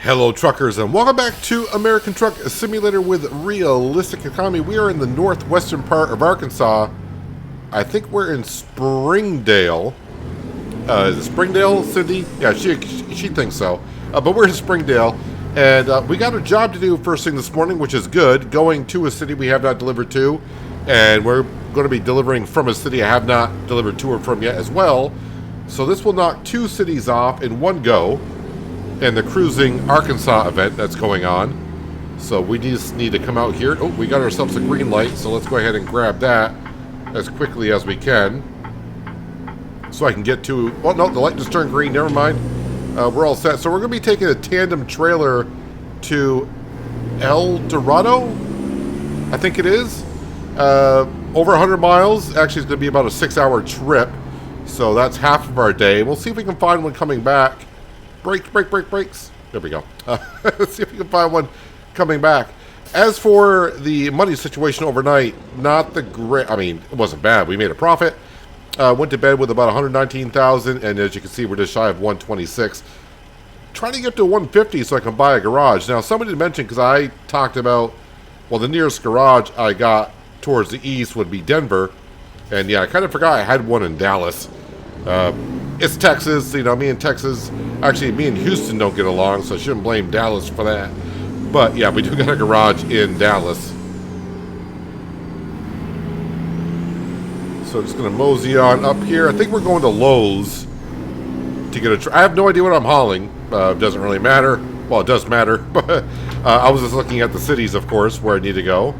Hello truckers and welcome back to American Truck Simulator with Realistic Economy. We are in the northwestern part of Arkansas. I think we're in Springdale. Is it Springdale, Cindy? Yeah, she thinks so. But we're in Springdale and we got a job to do first thing this morning, which is good. Going to a city we have not delivered to, and we're going to be delivering from a city I have not delivered to or from yet as well. So this will knock two cities off in one go. And the Cruising Arkansas event that's going on. So we just need to come out here. Oh, we got ourselves a green light, so let's go ahead and grab that as quickly as we can. So I can get to... Oh, no, the light just turned green. Never mind. We're all set. So we're going to be taking a tandem trailer to Dorado, I think it is. Over 100 miles. Actually, it's going to be about a 6-hour trip. So that's half of our day. We'll see if we can find one coming back. Brakes. There we go. Let's see if we can find one coming back. As for the money situation overnight, not the great. I mean, it wasn't bad. We made a profit. Went to bed with about 119,000, and as you can see, we're just shy of 126. Trying to get to 150 so I can buy a garage. Now, somebody mentioned, because I talked about, well, the nearest garage I got towards the east would be Denver, and yeah, I kind of forgot I had one in Dallas. It's Texas, you know, me and Houston don't get along, so I shouldn't blame Dallas for that. But yeah, we do got a garage in Dallas. So just going to mosey on up here. I think we're going to Lowe's to get I have no idea what I'm hauling. It doesn't really matter. Well, it does matter, but I was just looking at the cities, of course, where I need to go.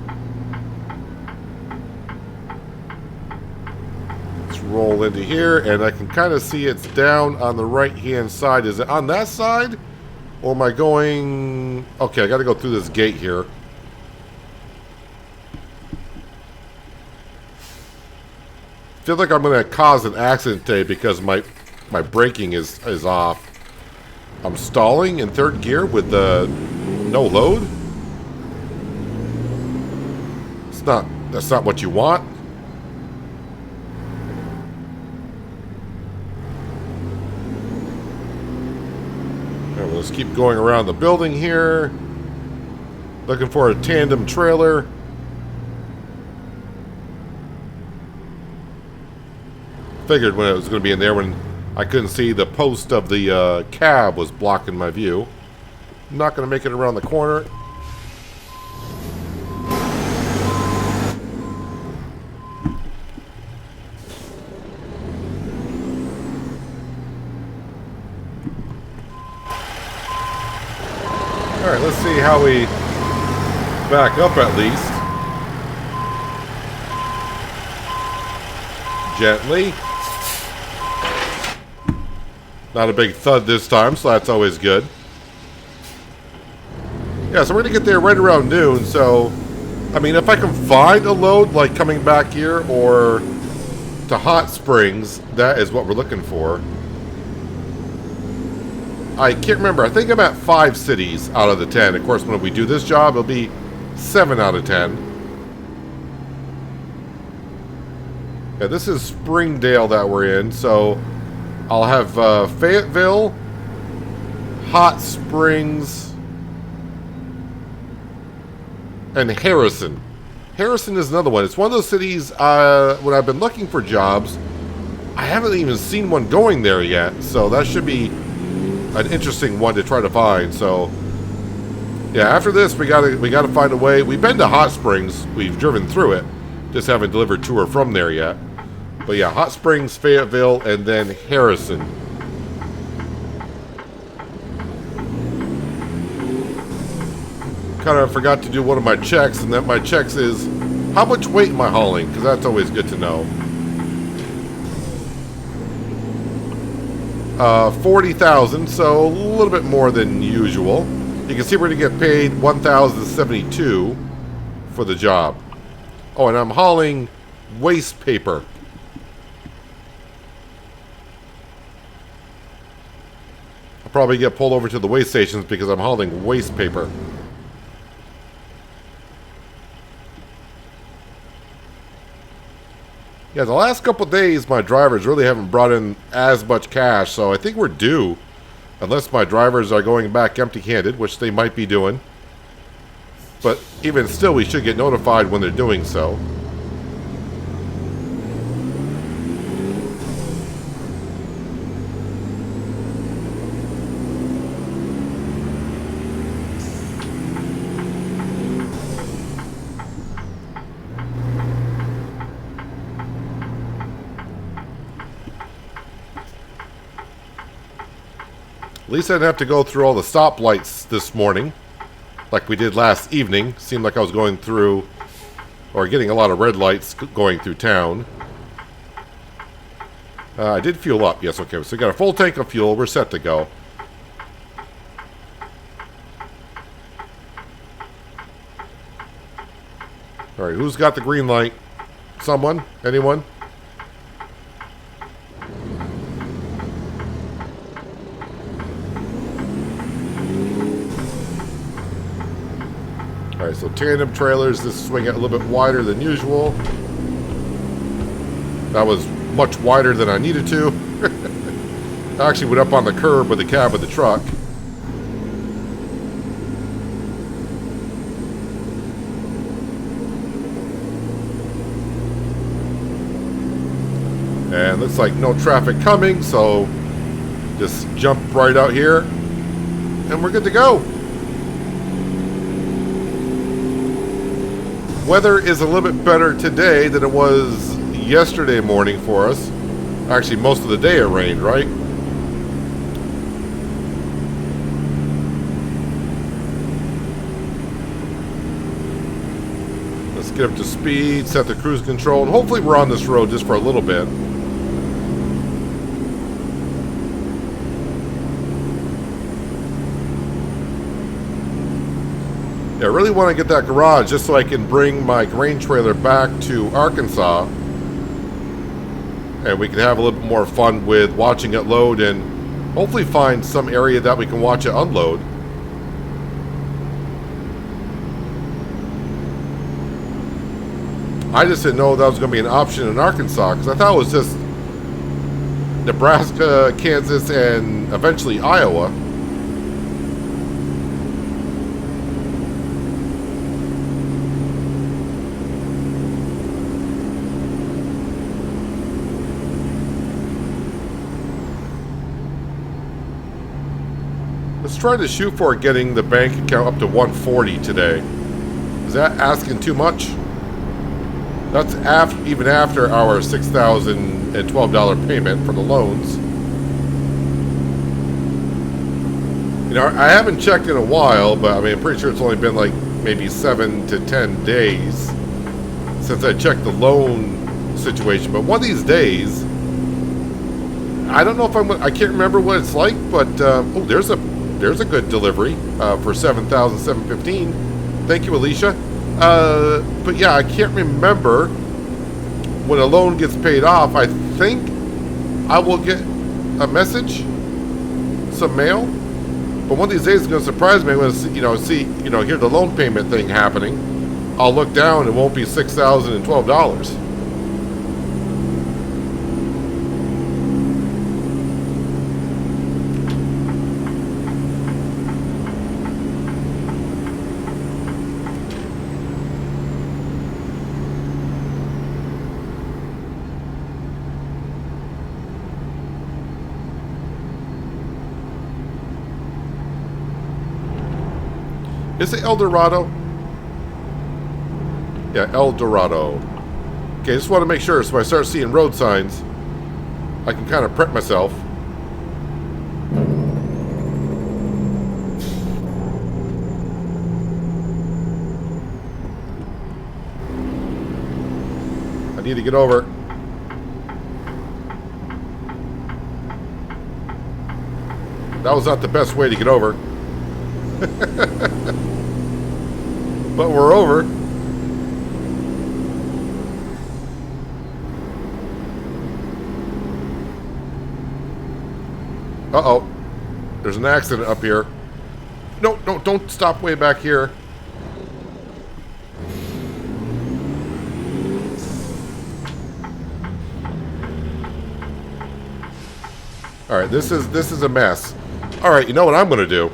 Roll into here, and I can kind of see it's down on the right hand side. Is it on that side, or am I going... Okay, I got to go through this gate here. Feel like I'm going to cause an accident today because my braking is off. I'm stalling in third gear with the no load. That's not what you want. Let's keep going around the building here. Looking for a tandem trailer. Figured when it was going to be in there when I couldn't see the post of the cab was blocking my view. I'm not going to make it around the corner. Alright, let's see how we back up at least. Gently. Not a big thud this time, so that's always good. Yeah, so we're going to get there right around noon, so... I mean, if I can find a load, like coming back here or to Hot Springs, that is what we're looking for. I can't remember. I think I'm at 5 cities out of the 10. Of course, when we do this job, it'll be 7 out of 10. Yeah, this is Springdale that we're in. So I'll have Fayetteville, Hot Springs, and Harrison. Harrison is another one. It's one of those cities when I've been looking for jobs, I haven't even seen one going there yet. So that should be an interesting one to try to find. So yeah, after this we gotta find a way. We've been to Hot Springs, we've driven through it, just haven't delivered to or from there yet. But yeah, Hot Springs, Fayetteville, and then Harrison. Kind of forgot to do one of my checks, and that my checks is how much weight am I hauling, because that's always good to know. 40,000, so a little bit more than usual. You can see we're going to get paid $1,072 for the job. Oh, and I'm hauling waste paper. I'll probably get pulled over to the waste stations because I'm hauling waste paper. Yeah, the last couple of days, my drivers really haven't brought in as much cash, so I think we're due Unless my drivers are going back empty-handed, which they might be doing. But even still, we should get notified when they're doing so. At least I didn't have to go through all the stoplights this morning, like we did last evening. Seemed like I was going through, or getting a lot of red lights going through town. I did fuel up. Yes, okay. So we got a full tank of fuel. We're set to go. All right, who's got the green light? Someone? Anyone? Alright, so tandem trailers, this swing it a little bit wider than usual. That was much wider than I needed to. I actually went up on the curb with the cab of the truck. And looks like no traffic coming, so just jump right out here and we're good to go. Weather is a little bit better today than it was yesterday morning for us. Actually, most of the day it rained, right? Let's get up to speed, set the cruise control, and hopefully we're on this road just for a little bit. I really want to get that garage just so I can bring my grain trailer back to Arkansas and we can have a little bit more fun with watching it load and hopefully find some area that we can watch it unload. I just didn't know that was going to be an option in Arkansas because I thought it was just Nebraska, Kansas, and eventually Iowa. Let's try to shoot for getting the bank account up to 140 today. Is that asking too much? That's even after our $6,012 payment for the loans. You know, I haven't checked in a while, but I mean, I'm pretty sure it's only been like maybe 7 to 10 days since I checked the loan situation. But one of these days, I don't know if I can't remember what it's like, but oh, there's a good delivery for $7,715. Thank you, Alicia. But yeah, I can't remember when a loan gets paid off. I think I will get a message, some mail. But one of these days it's going to surprise me when hear the loan payment thing happening. I'll look down and it won't be $6,012. Is it El Dorado? Yeah, El Dorado. Okay, just want to make sure so when I start seeing road signs, I can kind of prep myself. I need to get over. That was not the best way to get over. But we're over. Uh-oh. There's an accident up here. No, don't stop way back here. All right, this is a mess. All right, you know what I'm going to do?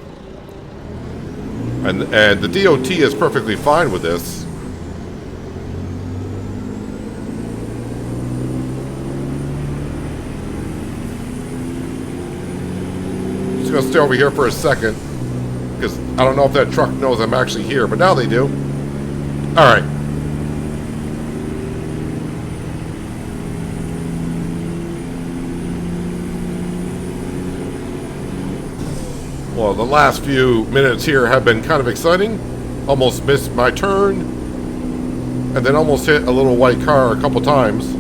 And the DOT is perfectly fine with this. Just going to stay over here for a second, because I don't know if that truck knows I'm actually here, but now they do. All right. Well, the last few minutes here have been kind of exciting. Almost missed my turn, and then almost hit a little white car a couple times.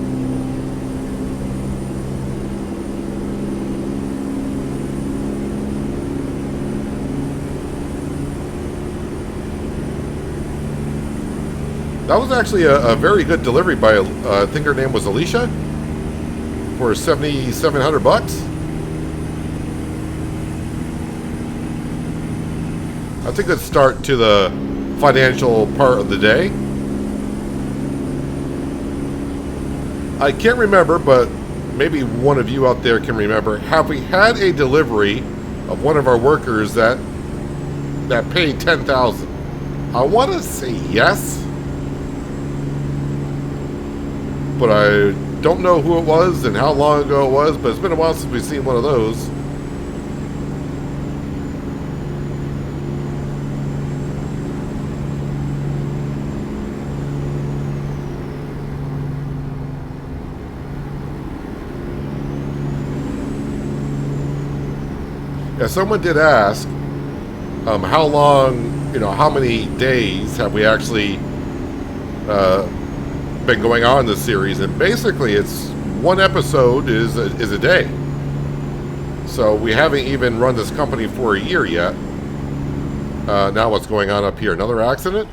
That was actually a very good delivery by, I think her name was Alicia, for $7,700. That's a good start to the financial part of the day. I can't remember, but maybe one of you out there can remember. Have we had a delivery of one of our workers that paid $10,000? I want to say yes, but I don't know who it was and how long ago it was. But it's been a while since we've seen one of those. Yeah, someone did ask, how long, how many days have we actually been going on this series? And basically, it's one episode is a day. So we haven't even run this company for a year yet. Now what's going on up here? Another accident?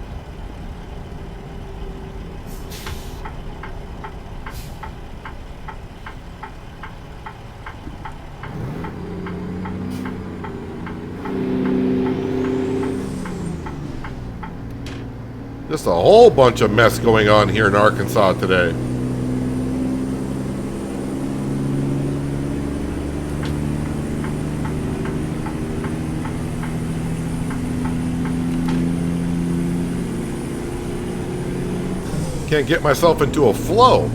Just a whole bunch of mess going on here in Arkansas today. Can't get myself into a flow.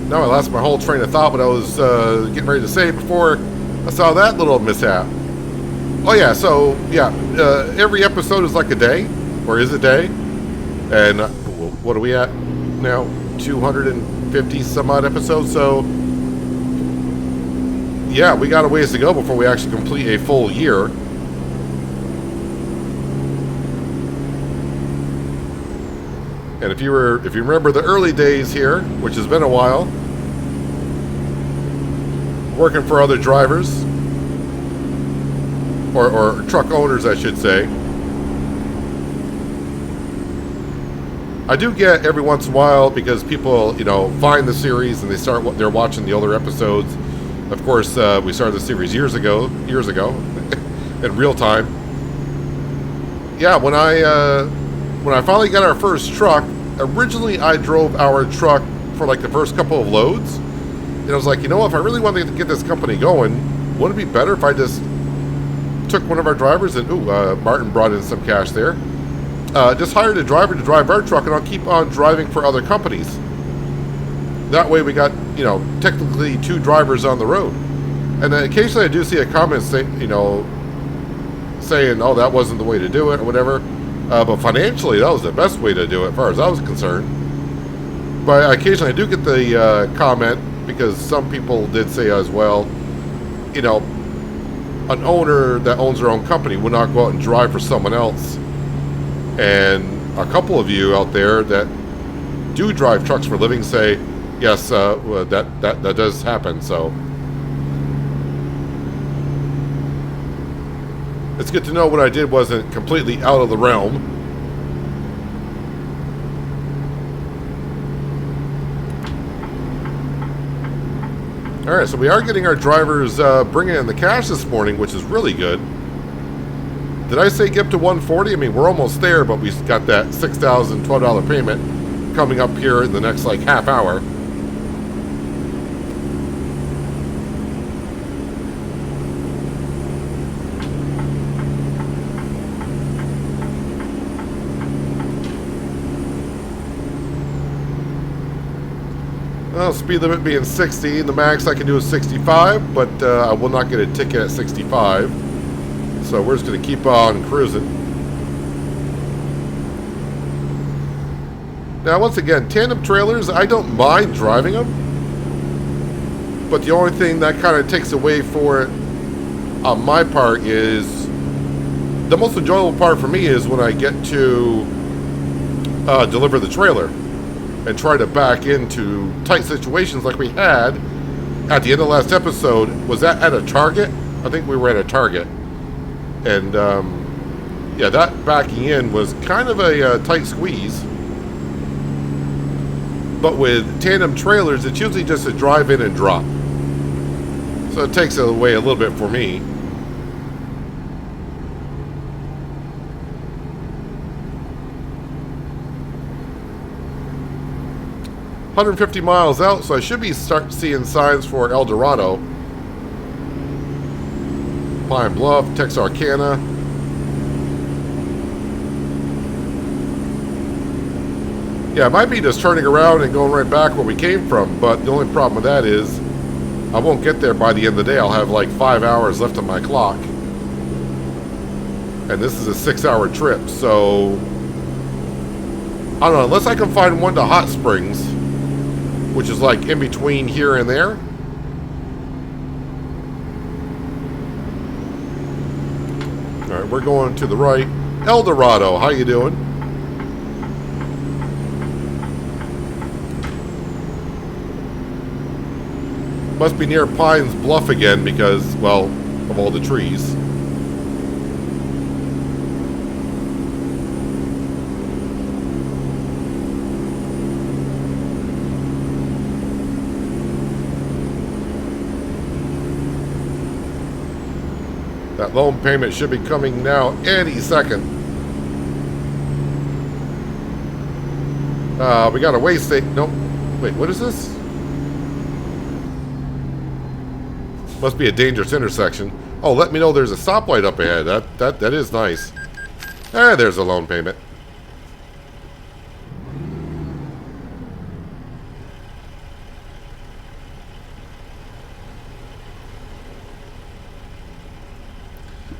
Now I lost my whole train of thought what I was getting ready to say before I saw that little mishap. Oh yeah, so yeah, every episode is like a day, or is a day. And what are we at now? 250 some odd episodes. So yeah, we got a ways to go before we actually complete a full year. And if you remember the early days here, which has been a while, working for other drivers, or truck owners, I should say, I do get every once in a while, because people, find the series and they're watching the older episodes. Of course, we started the series years ago, in real time. Yeah, when I finally got our first truck, originally I drove our truck for like the first couple of loads. And I was like, if I really wanted to get this company going, wouldn't it be better if I just took one of our drivers and, Martin brought in some cash there. Just hired a driver to drive our truck, and I'll keep on driving for other companies. That way we got, technically 2 drivers on the road. And then occasionally I do see a comment saying, oh, that wasn't the way to do it or whatever. But financially, that was the best way to do it as far as I was concerned. But occasionally I do get the comment, because some people did say as well, an owner that owns their own company would not go out and drive for someone else. And a couple of you out there that do drive trucks for a living say, yes, that does happen. So it's good to know what I did wasn't completely out of the realm. All right, so we are getting our drivers bringing in the cash this morning, which is really good. Did I say get up to 140? I mean, we're almost there, but we got that $6,012 payment. coming up here in the next like half hour. Well, speed limit being 60, the max I can do is 65, but I will not get a ticket at 65. So we're just going to keep on cruising. Now, once again, tandem trailers, I don't mind driving them. But the only thing that kind of takes away for it on my part is, the most enjoyable part for me is when I get to deliver the trailer and try to back into tight situations like we had at the end of last episode. Was that at a Target? I think we were at a Target. And, yeah, that backing in was kind of a tight squeeze. But with tandem trailers, it's usually just a drive in and drop. So it takes it away a little bit for me. $150 miles out, so I should be start seeing signs for El Dorado. Pine Bluff, Texarkana. Yeah, it might be just turning around and going right back where we came from, but the only problem with that is I won't get there by the end of the day. I'll have like 5 hours left on my clock. And this is a 6-hour trip, so I don't know, unless I can find one to Hot Springs, which is like in between here and there. Alright, we're going to the right. El Dorado, how you doing? Must be near Pines Bluff again because, well, of all the trees. That loan payment should be coming now any second. We got a way station. Nope. Wait, what is this? Must be a dangerous intersection. Oh, let me know there's a stoplight up ahead. That is nice. Ah, there's a loan payment.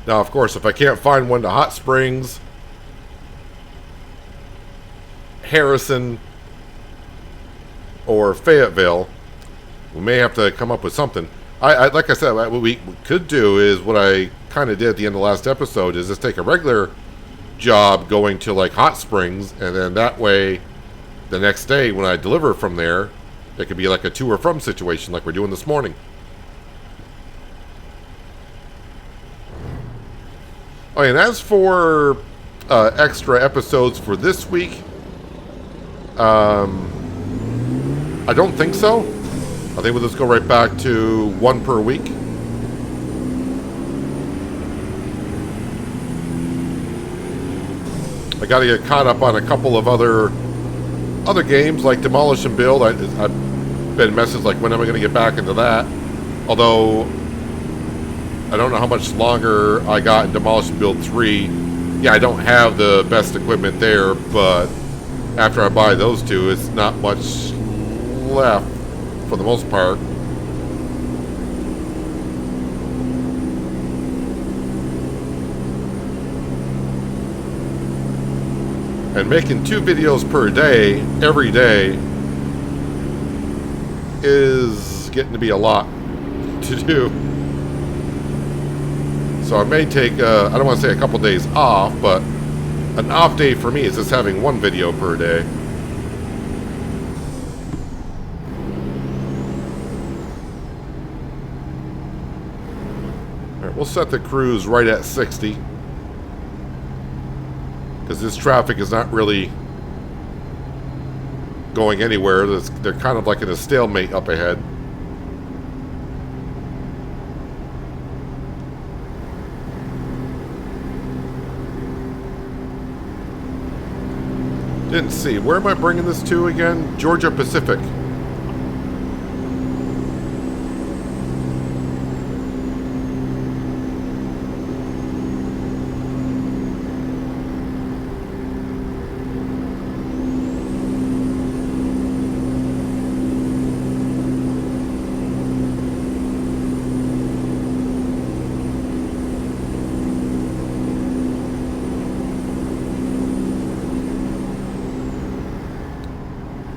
Now, of course, if I can't find one to Hot Springs, Harrison, or Fayetteville, we may have to come up with something. Like I said, what we could do is what I kind of did at the end of the last episode is just take a regular job going to like Hot Springs, and then that way the next day when I deliver from there, it could be like a to or from situation like we're doing this morning. Oh, and as for extra episodes for this week, I don't think so. I think we'll just go right back to one per week. I got to get caught up on a couple of other games like Demolish and Build. I've been messaged like, when am I going to get back into that? Although I don't know how much longer I got in Demolish and Build 3. Yeah, I don't have the best equipment there, but after I buy those two, it's not much left for the most part. And making 2 videos per day, every day, is getting to be a lot to do. So I may take, I don't want to say a couple days off, but an off day for me is just having 1 video per day. Alright, we'll set the cruise right at 60. Because this traffic is not really going anywhere. They're kind of like in a stalemate up ahead. Didn't see. Where am I bringing this to again? Georgia Pacific.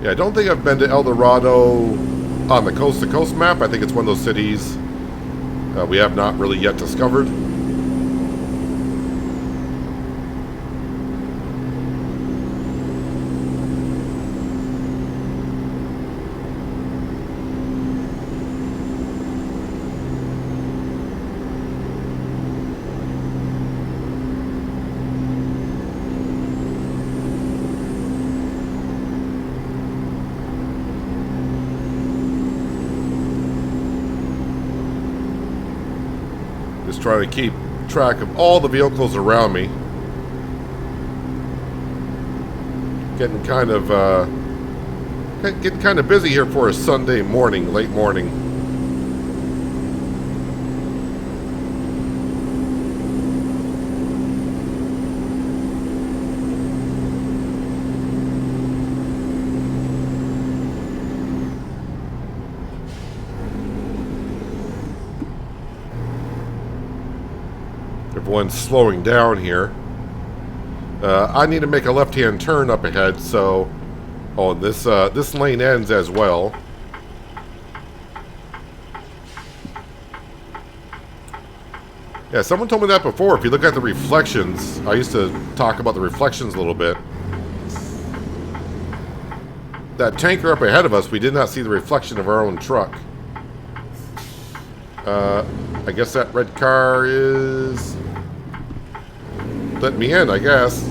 Yeah, I don't think I've been to El Dorado on the coast-to-coast map. I think it's one of those cities we have not really yet discovered. Just trying to keep track of all the vehicles around me. Getting kind of busy here for a Sunday morning, late morning. Everyone's slowing down here. I need to make a left-hand turn up ahead, so... Oh, this lane ends as well. Yeah, someone told me that before. If you look at the reflections, I used to talk about the reflections a little bit. That tanker up ahead of us, we did not see the reflection of our own truck. I guess that red car is... let me in, I guess.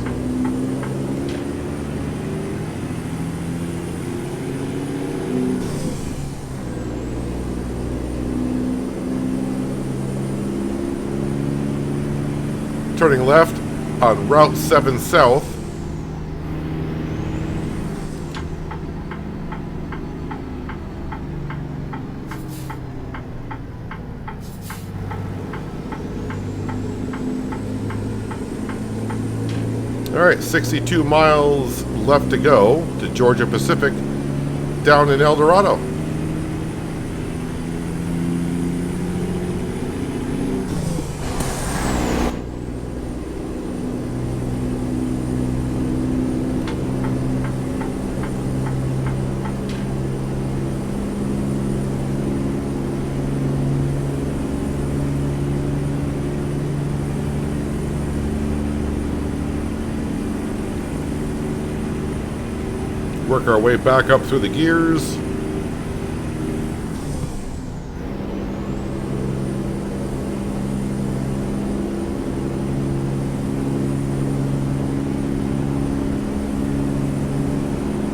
Turning left on Route 7 South. Alright, 62 miles left to go to Georgia Pacific down in El Dorado. Work our way back up through the gears.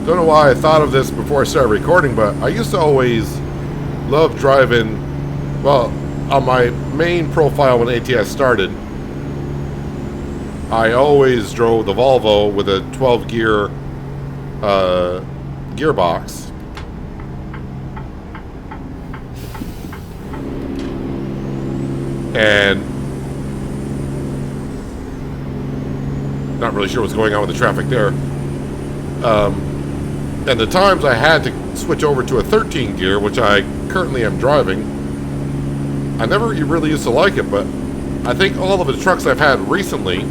Don't know why I thought of this before I started recording, but I used to always love driving, well, on my main profile when ATS started, I always drove the Volvo with a 12-gear gearbox. And not really sure what's going on with the traffic there. And the times I had to switch over to a 13 gear, which I currently am driving, I never really used to like it, but I think all of the trucks I've had recently...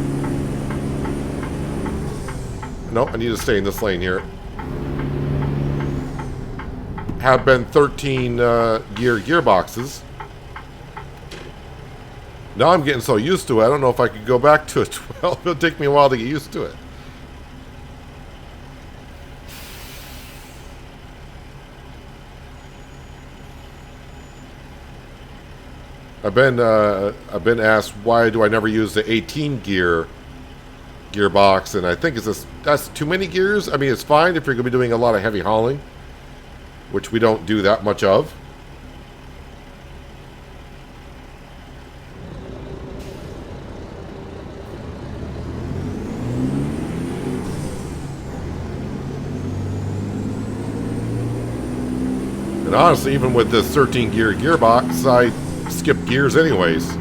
No, I need to stay in this lane here. Have been 13 gear gearboxes. Now I'm getting so used to it, I don't know if I could go back to a 12. It'll take me a while to get used to it. I've been asked why do I never use the 18 gear gearbox, and I think that's too many gears. I mean, it's fine if you're going to be doing a lot of heavy hauling, which we don't do that much of. And honestly, even with this 13-gear gearbox, I skip gears anyways.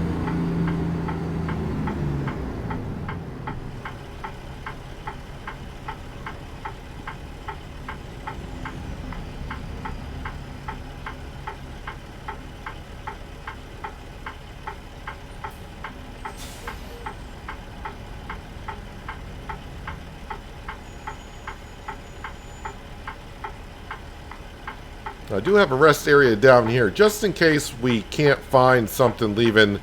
I do have a rest area down here, just in case we can't find something leaving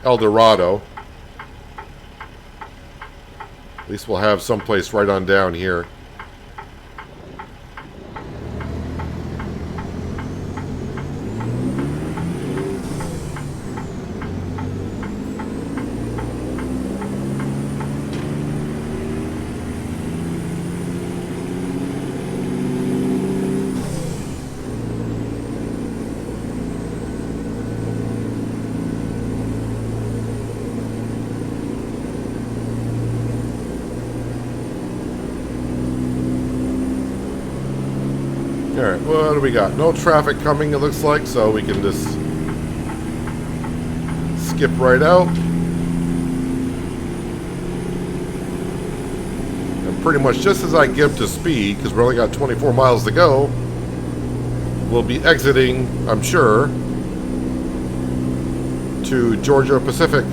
El Dorado. At least we'll have someplace right on down here. Alright, what do we got? No traffic coming, it looks like, so we can just skip right out. And pretty much just as I get up to speed, because we only got 24 miles to go, we'll be exiting, I'm sure, to Georgia Pacific.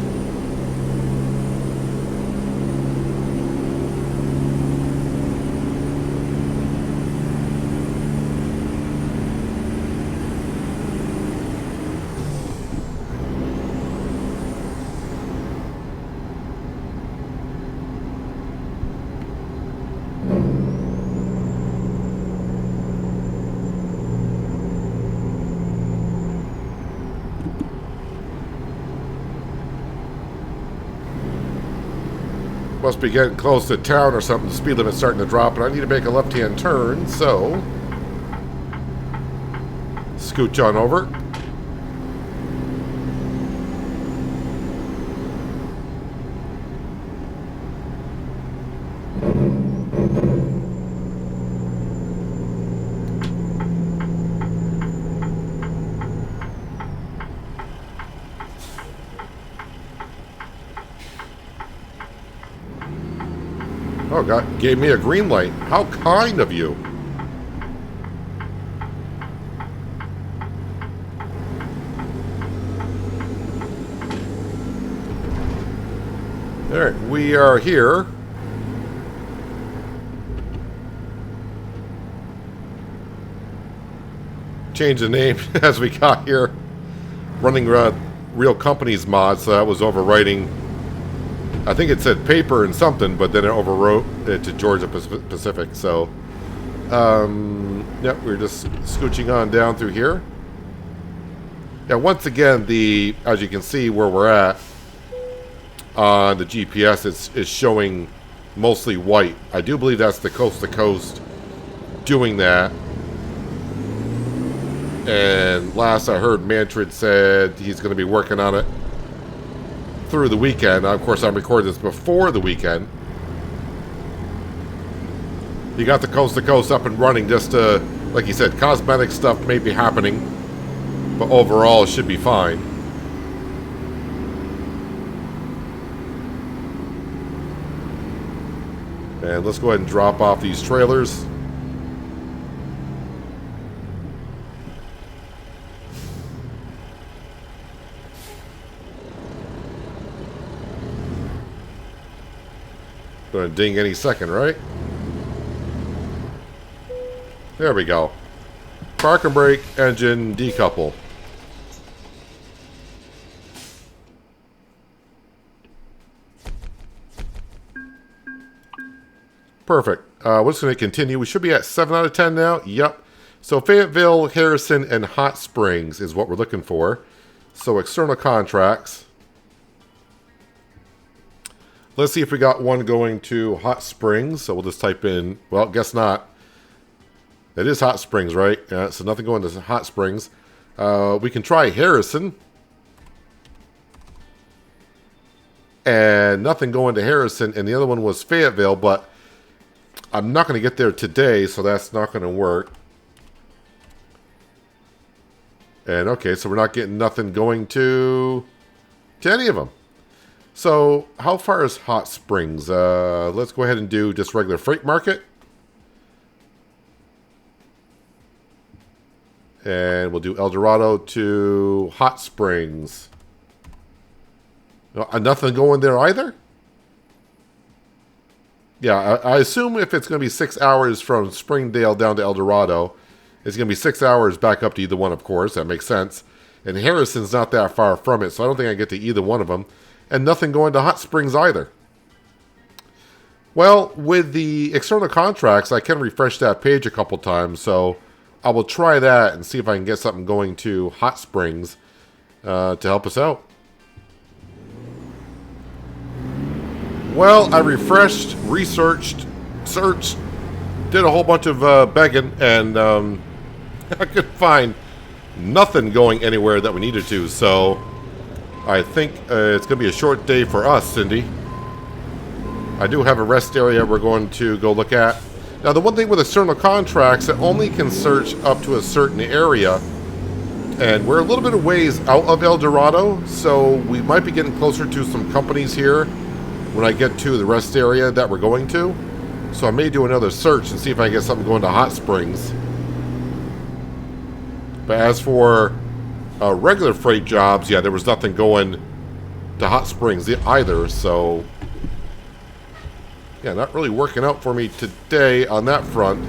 Must be getting close to town or something. The speed limit's starting to drop, and I need to make a left-hand turn, so scooch on over. Oh, God, gave me a green light. How kind of you. All right, we are here. Change the name as we got here. Running Real Companies mod, so that was overwriting. I think it said paper and something, but then it overwrote it to Georgia Pacific. So, yep, we're just scooching on down through here. Yeah, once again, as you can see where we're at on the GPS, it's showing mostly white. I do believe that's the coast to coast doing that. And last I heard, Mantrid said he's going to be working on it through the weekend. Of course, I'm recording this before the weekend. You got the coast to coast up and running, just to, like you said, cosmetic stuff may be happening, but overall it should be fine. And let's go ahead and drop off these trailers. Going to ding any second, right? There we go. Park and brake, engine, decouple. Perfect. We're just going to continue. We should be at 7 out of 10 now. Yep. So Fayetteville, Harrison, and Hot Springs is what we're looking for. So external contracts. Let's see if we got one going to Hot Springs. So we'll just type in, well, guess not. It is Hot Springs, right? Yeah, so nothing going to Hot Springs. We can try Harrison. And nothing going to Harrison. And the other one was Fayetteville, but I'm not going to get there today, so that's not going to work. And okay, so we're not getting nothing going to any of them. So how far is Hot Springs? Let's go ahead and do just regular freight market. And we'll do El Dorado to Hot Springs. Nothing going there either? Yeah, I assume if it's going to be 6 hours from Springdale down to El Dorado, it's going to be 6 hours back up to either one, of course. That makes sense. And Harrison's not that far from it, so I don't think I get to either one of them. And nothing going to Hot Springs either. Well, with the external contracts, I can refresh that page a couple times, so I will try that and see if I can get something going to Hot Springs to help us out. Well, I refreshed, researched, searched, did a whole bunch of begging, and I couldn't find nothing going anywhere that we needed to. So I think it's going to be a short day for us, Cindy. I do have a rest area we're going to go look at. Now, the one thing with external contracts, it only can search up to a certain area. And we're a little bit of ways out of El Dorado, so we might be getting closer to some companies here when I get to the rest area that we're going to. So I may do another search and see if I can get something going to Hot Springs. But as for regular freight jobs, yeah, there was nothing going to Hot Springs either, so yeah, not really working out for me today on that front.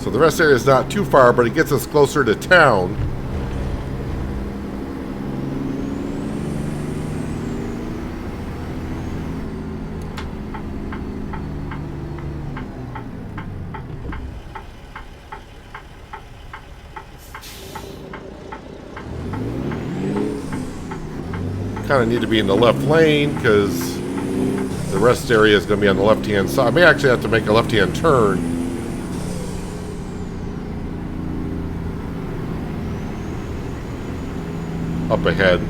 So the rest area is not too far, but it gets us closer to town. Kind of need to be in the left lane because the rest area is going to be on the left-hand side. I may actually have to make a left-hand turn. Up ahead.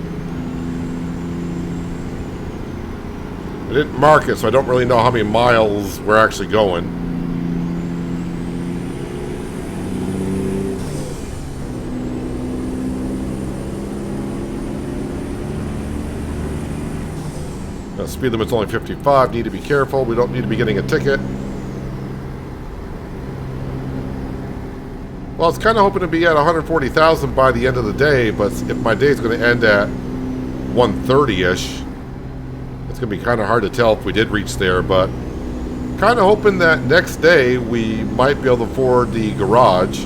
I didn't mark it, so I don't really know how many miles we're actually going. Speed limit's only 55. Need to be careful. We don't need to be getting a ticket. Well, I was kind of hoping to be at 140,000 by the end of the day, but if my day is going to end at 130-ish, it's going to be kind of hard to tell if we did reach there, but kind of hoping that next day we might be able to afford the garage.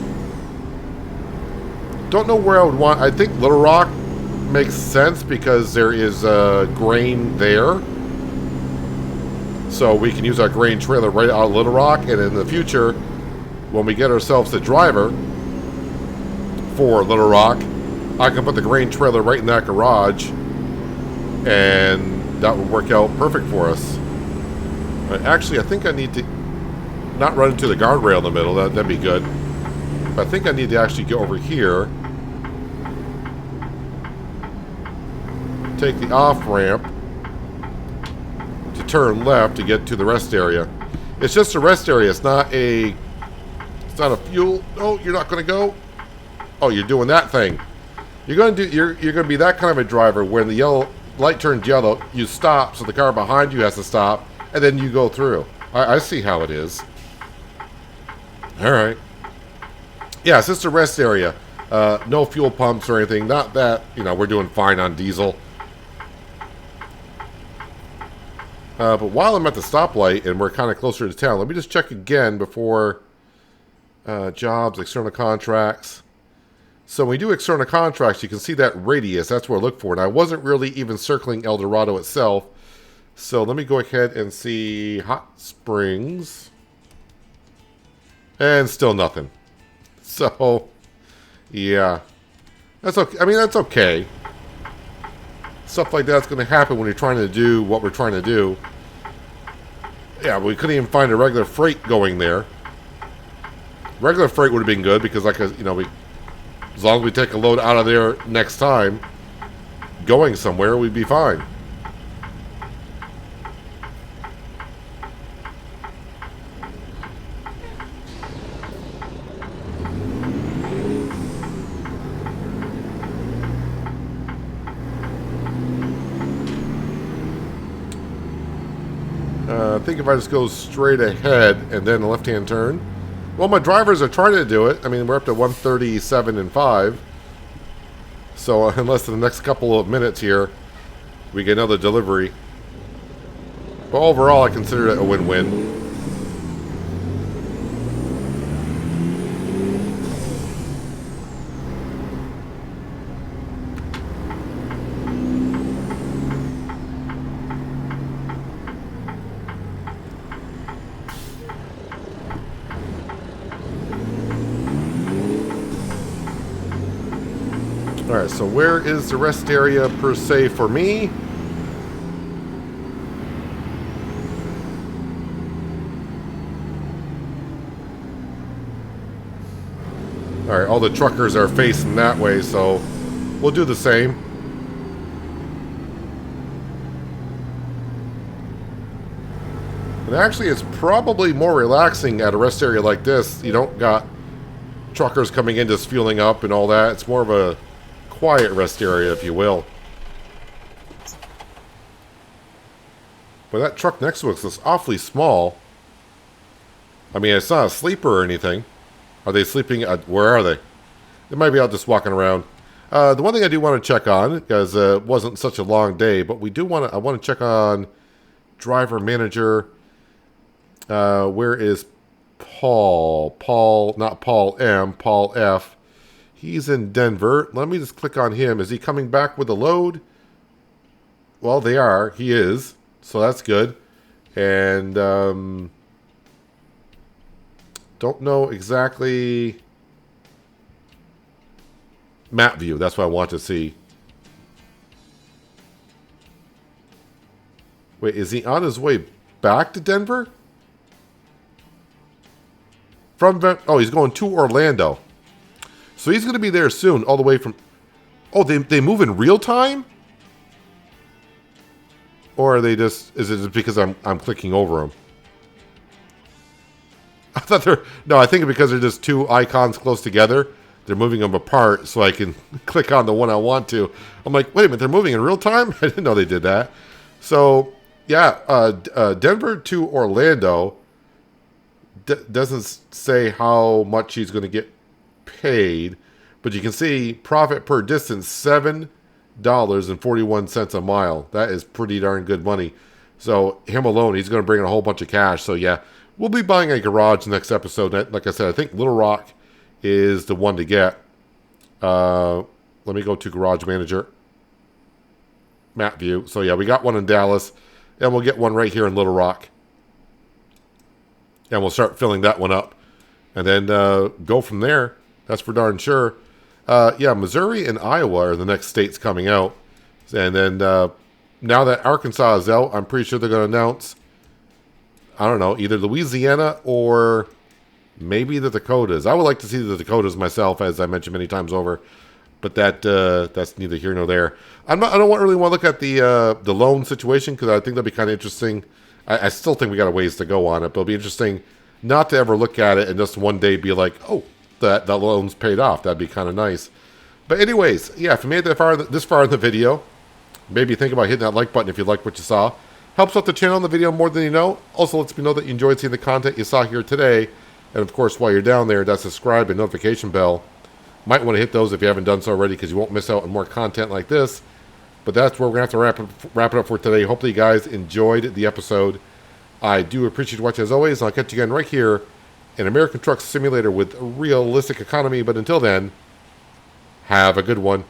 Don't know where I would want. I think Little Rock makes sense because there is grain there. So we can use our grain trailer right out of Little Rock, and in the future, when we get ourselves a driver for Little Rock, I can put the grain trailer right in that garage, and that would work out perfect for us. Actually, I think I need to not run into the guardrail in the middle. That'd be good. But I think I need to actually go over here, take the off-ramp to turn left to get to the rest area. It's just a rest area. It's not a fuel. Oh, you're not going to go. Oh, you're doing that thing. You're going to be that kind of a driver. When the yellow light turns yellow, you stop, so the car behind you has to stop, and then you go through. I see how it is. All right. Yeah, it's just a rest area. No fuel pumps or anything. Not that, we're doing fine on diesel. But while I'm at the stoplight and we're kind of closer to town, let me just check again before jobs, external contracts. So when we do external contracts, you can see that radius. That's what I look for. And I wasn't really even circling El Dorado itself. So let me go ahead and see Hot Springs. And still nothing. So, yeah. That's okay. I mean, that's okay. Stuff like that's going to happen when you're trying to do what we're trying to do. Yeah, we couldn't even find a regular freight going there. Regular freight would have been good because, we As long as we take a load out of there next time, going somewhere, we'd be fine. I think if I just go straight ahead and then a left-hand turn. Well, my drivers are trying to do it. I mean, we're up to 137 and 5. So in less than the next couple of minutes here, we get another delivery. But overall, I consider it a win-win. Alright, so where is the rest area per se for me? Alright, all the truckers are facing that way, so we'll do the same. And actually, it's probably more relaxing at a rest area like this. You don't got truckers coming in just fueling up and all that. It's more of a quiet rest area, if you will. But that truck next to us is awfully small. I mean, it's not a sleeper or anything. Are they sleeping? Where are they? They might be out just walking around. The one thing I do want to check on, because it wasn't such a long day, but we do want to. I want to check on driver manager. Where is Paul? Paul, not Paul M. Paul F. He's in Denver. Let me just click on him. Is he coming back with a load? Well, they are. He is. So that's good. And don't know exactly. Map view. That's what I want to see. Wait, is he on his way back to Denver? Oh, he's going to Orlando. So he's going to be there soon, all the way from... Oh, they move in real time? Or are they just... Is it just because I'm clicking over them? I thought they're... No, I think because they're just two icons close together. They're moving them apart so I can click on the one I want to. I'm like, wait a minute, they're moving in real time? I didn't know they did that. So, yeah, Denver to Orlando doesn't say how much he's going to get paid, but you can see profit per distance $7.41 a mile. That is pretty darn good money. So him alone, he's going to bring in a whole bunch of cash. So yeah, we'll be buying a garage next episode. Like I said, I think Little Rock is the one to get. Let me go to garage manager, map view. So yeah, we got one in Dallas, and we'll get one right here in Little Rock, and we'll start filling that one up, and then go from there. That's for darn sure. Yeah, Missouri and Iowa are the next states coming out. And then now that Arkansas is out, I'm pretty sure they're going to announce, I don't know, either Louisiana or maybe the Dakotas. I would like to see the Dakotas myself, as I mentioned many times over. But that's neither here nor there. I don't really want to look at the loan situation, because I think that'll be kind of interesting. I still think we got a ways to go on it, but it'll be interesting not to ever look at it and just one day be like, oh, that loan's paid off. That'd be kind of nice. But anyways, yeah, if you made it this far in the video, maybe think about hitting that like button if you liked what you saw. Helps out the channel and the video more than you know. Also lets me know that you enjoyed seeing the content you saw here today. And of course, while you're down there, that subscribe and notification bell. Might want to hit those if you haven't done so already, because you won't miss out on more content like this. But that's where we're going to have to wrap it up for today. Hopefully you guys enjoyed the episode. I do appreciate you watching as always. I'll catch you again right here in American Truck Simulator with realistic economy. But until then, have a good one.